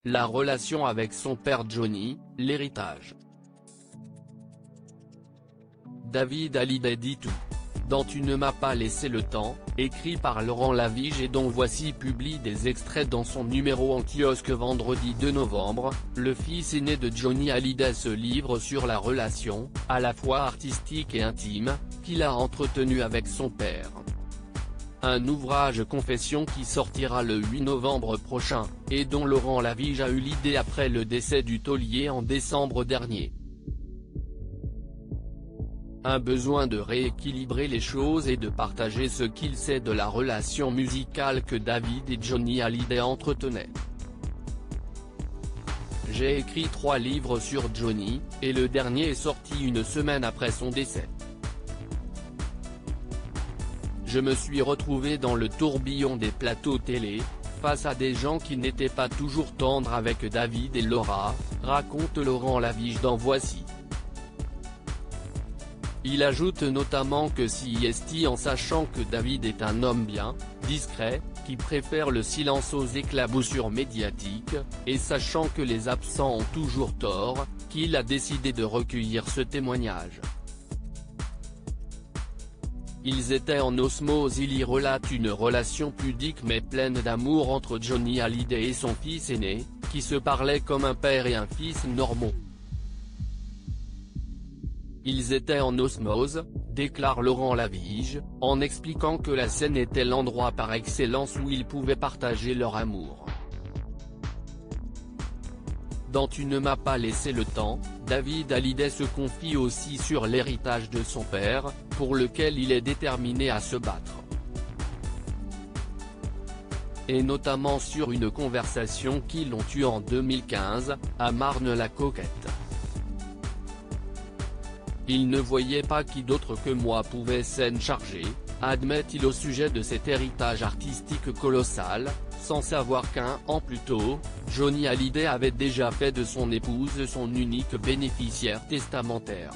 la relation avec son père Johnny, l'héritage. David Hallyday dit tout. Dans Tu ne m'as pas laissé le temps, écrit par Laurent Lavige et dont Voici publie des extraits dans son numéro en kiosque vendredi 2 novembre, le fils aîné de Johnny Hallyday se livre sur la relation, à la fois artistique et intime, qu'il a entretenue avec son père. Un ouvrage confession qui sortira le 8 novembre prochain, et dont Laurent Lavige a eu l'idée après le décès du taulier en décembre dernier. Un besoin de rééquilibrer les choses et de partager ce qu'il sait de la relation musicale que David et Johnny Hallyday entretenaient. J'ai écrit 3 livres sur Johnny, et le dernier est sorti une semaine après son décès. Je me suis retrouvé dans le tourbillon des plateaux télé, face à des gens qui n'étaient pas toujours tendres avec David et Laura, raconte Laurent Lavige dans Voici. Il ajoute notamment que si est en sachant que David est un homme bien, discret, qui préfère le silence aux éclaboussures médiatiques, et sachant que les absents ont toujours tort, qu'il a décidé de recueillir ce témoignage. Ils étaient en osmose. Il y relate une relation pudique mais pleine d'amour entre Johnny Hallyday et son fils aîné, qui se parlaient comme un père et un fils normaux. Ils étaient en osmose, déclare Laurent Lavige, en expliquant que la scène était l'endroit par excellence où ils pouvaient partager leur amour. Dans Tu ne m'as pas laissé le temps, David Hallyday se confie aussi sur l'héritage de son père, pour lequel il est déterminé à se battre. Et notamment sur une conversation qu'ils ont eue en 2015, à Marne-la-Coquette. Il ne voyait pas qui d'autre que moi pouvait s'en charger, admet-il au sujet de cet héritage artistique colossal, sans savoir qu'1 an plus tôt, Johnny Hallyday avait déjà fait de son épouse son unique bénéficiaire testamentaire.